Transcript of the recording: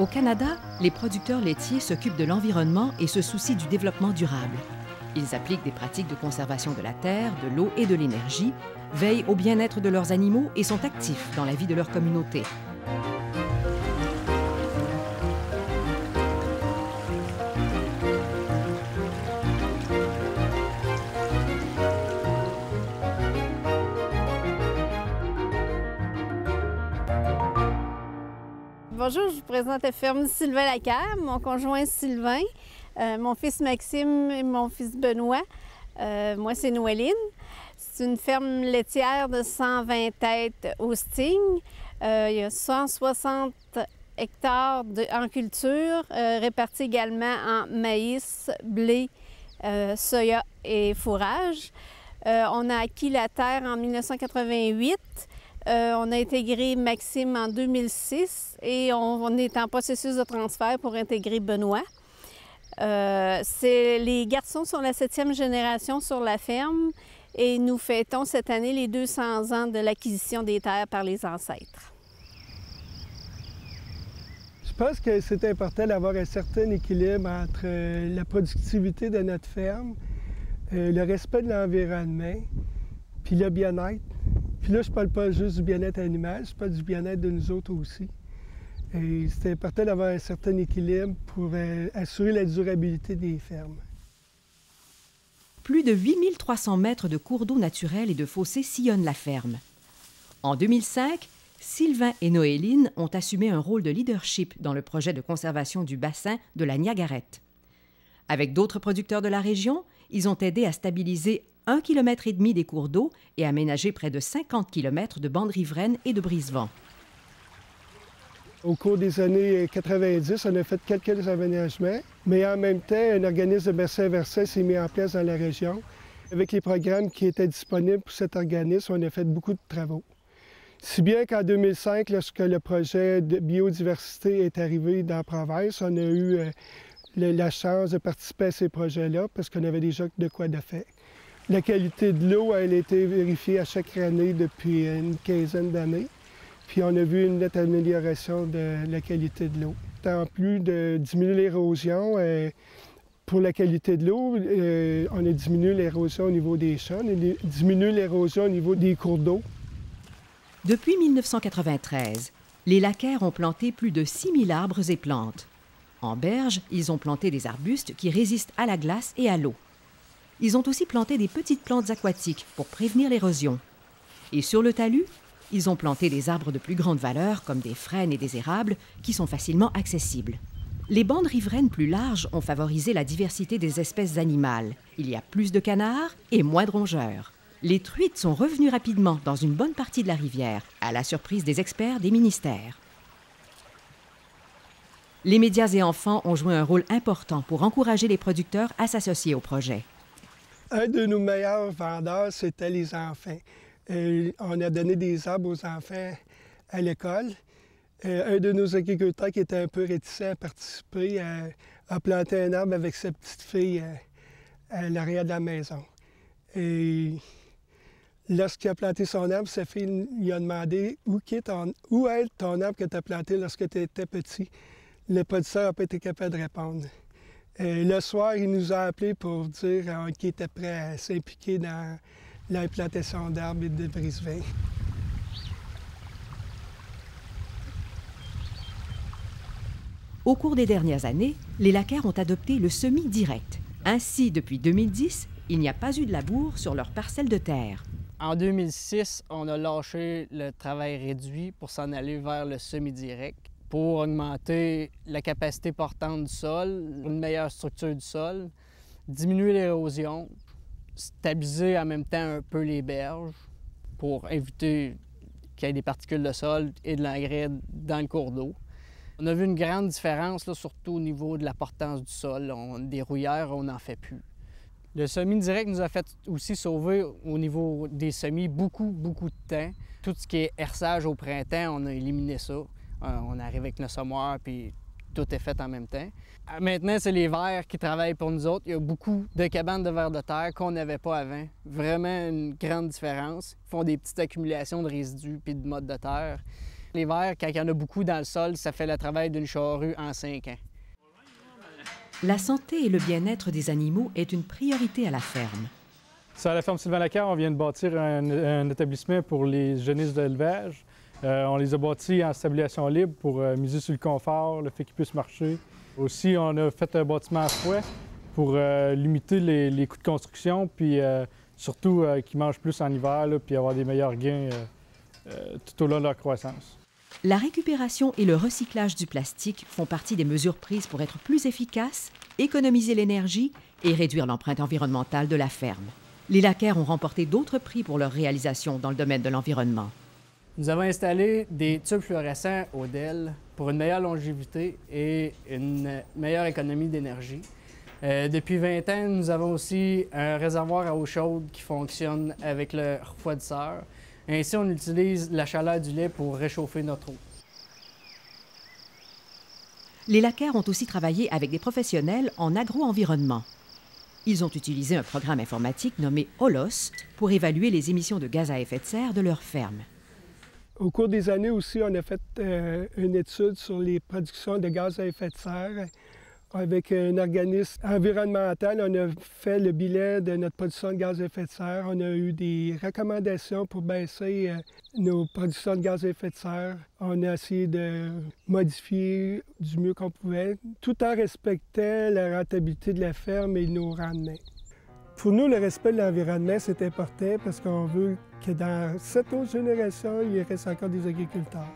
Au Canada, les producteurs laitiers s'occupent de l'environnement et se soucient du développement durable. Ils appliquent des pratiques de conservation de la terre, de l'eau et de l'énergie, veillent au bien-être de leurs animaux et sont actifs dans la vie de leur communauté. Bonjour, je vous présente la ferme Sylvain Lacquer, mon conjoint Sylvain, mon fils Maxime et mon fils Benoît. Moi, c'est Noéline. C'est une ferme laitière de 120 têtes au Sting. Il y a 160 hectares en culture, répartis également en maïs, blé, soya et fourrage. On a acquis la terre en 1988. On a intégré Maxime en 2006 et on est en processus de transfert pour intégrer Benoît. Les garçons sont la 7e génération sur la ferme et nous fêtons cette année les 200 ans de l'acquisition des terres par les ancêtres. Je pense que c'est important d'avoir un certain équilibre entre la productivité de notre ferme, le respect de l'environnement, puis le bien-être. Puis là, je ne parle pas juste du bien-être animal, je parle du bien-être de nous autres aussi. Et c'est important d'avoir un certain équilibre pour assurer la durabilité des fermes. Plus de 8300 mètres de cours d'eau naturels et de fossés sillonnent la ferme. En 2005, Sylvain et Noéline ont assumé un rôle de leadership dans le projet de conservation du bassin de la Niagarette. Avec d'autres producteurs de la région, ils ont aidé à stabiliser 1,5 km des cours d'eau et aménager près de 50 km de bandes riveraines et de brise-vent. Au cours des années 90, on a fait quelques aménagements, mais en même temps, un organisme de bassin versant s'est mis en place dans la région. Avec les programmes qui étaient disponibles pour cet organisme, on a fait beaucoup de travaux. Si bien qu'en 2005, lorsque le projet de biodiversité est arrivé dans la province, on a eu la chance de participer à ces projets-là parce qu'on avait déjà de quoi de fait. La qualité de l'eau, elle a été vérifiée à chaque année depuis une quinzaine d'années. Puis on a vu une nette amélioration de la qualité de l'eau. En plus de diminuer l'érosion, pour la qualité de l'eau, on a diminué l'érosion au niveau des champs, on a diminué l'érosion au niveau des cours d'eau. Depuis 1993, les Lacquer ont planté plus de 6000 arbres et plantes. En berge, ils ont planté des arbustes qui résistent à la glace et à l'eau. Ils ont aussi planté des petites plantes aquatiques pour prévenir l'érosion. Et sur le talus, ils ont planté des arbres de plus grande valeur, comme des frênes et des érables, qui sont facilement accessibles. Les bandes riveraines plus larges ont favorisé la diversité des espèces animales. Il y a plus de canards et moins de rongeurs. Les truites sont revenues rapidement dans une bonne partie de la rivière, à la surprise des experts des ministères. Les médias et enfants ont joué un rôle important pour encourager les producteurs à s'associer au projet. Un de nos meilleurs vendeurs, c'était les enfants. On a donné des arbres aux enfants à l'école. Un de nos agriculteurs qui était un peu réticent à participer a planté un arbre avec sa petite fille à l'arrière de la maison. Et lorsqu'il a planté son arbre, sa fille lui a demandé où est ton arbre que tu as planté lorsque tu étais petit. Le producteur n'a pas été capable de répondre. Le soir, il nous a appelés pour dire qu'il était prêt à s'impliquer dans l'implantation d'arbres et de brise-vent. Au cours des dernières années, les Lacquer ont adopté le semis direct. Ainsi, depuis 2010, il n'y a pas eu de labour sur leur parcelle de terre. En 2006, on a lâché le travail réduit pour s'en aller vers le semis direct, pour augmenter la capacité portante du sol, une meilleure structure du sol, diminuer l'érosion, stabiliser en même temps un peu les berges pour éviter qu'il y ait des particules de sol et de l'engrais dans le cours d'eau. On a vu une grande différence, là, surtout au niveau de la portance du sol. Des rouillères, on n'en fait plus. Le semis direct nous a fait aussi sauver au niveau des semis beaucoup de temps. Tout ce qui est herçage au printemps, on a éliminé ça. On arrive avec le semoir, puis tout est fait en même temps. Maintenant, c'est les vers qui travaillent pour nous autres. Il y a beaucoup de cabanes de vers de terre qu'on n'avait pas avant. Vraiment une grande différence. Ils font des petites accumulations de résidus puis de mottes de terre. L'hiver, quand il y en a beaucoup dans le sol, ça fait le travail d'une charrue en 5 ans. La santé et le bien-être des animaux est une priorité à la ferme. C'est à la ferme Sylvain Lacquer, on vient de bâtir un établissement pour les génisses d'élevage. On les a bâtis en stabilisation libre pour miser sur le confort, le fait qu'ils puissent marcher. Aussi, on a fait un bâtiment à fouet pour limiter les coûts de construction, puis surtout qu'ils mangent plus en hiver, là, puis avoir des meilleurs gains tout au long de leur croissance. La récupération et le recyclage du plastique font partie des mesures prises pour être plus efficaces, économiser l'énergie et réduire l'empreinte environnementale de la ferme. Les Lacquer ont remporté d'autres prix pour leur réalisation dans le domaine de l'environnement. Nous avons installé des tubes fluorescents au DEL pour une meilleure longévité et une meilleure économie d'énergie. Depuis 20 ans, nous avons aussi un réservoir à eau chaude qui fonctionne avec le refroidisseur. Ainsi, on utilise la chaleur du lait pour réchauffer notre eau. Les Lacquer ont aussi travaillé avec des professionnels en agro-environnement. Ils ont utilisé un programme informatique nommé Holost pour évaluer les émissions de gaz à effet de serre de leur ferme. Au cours des années aussi, on a fait une étude sur les productions de gaz à effet de serre. Avec un organisme environnemental, on a fait le bilan de notre production de gaz à effet de serre. On a eu des recommandations pour baisser nos productions de gaz à effet de serre. On a essayé de modifier du mieux qu'on pouvait, tout en respectant la rentabilité de la ferme et nos rendements. Pour nous, le respect de l'environnement, c'est important parce qu'on veut que dans cette autre génération, il reste encore des agriculteurs.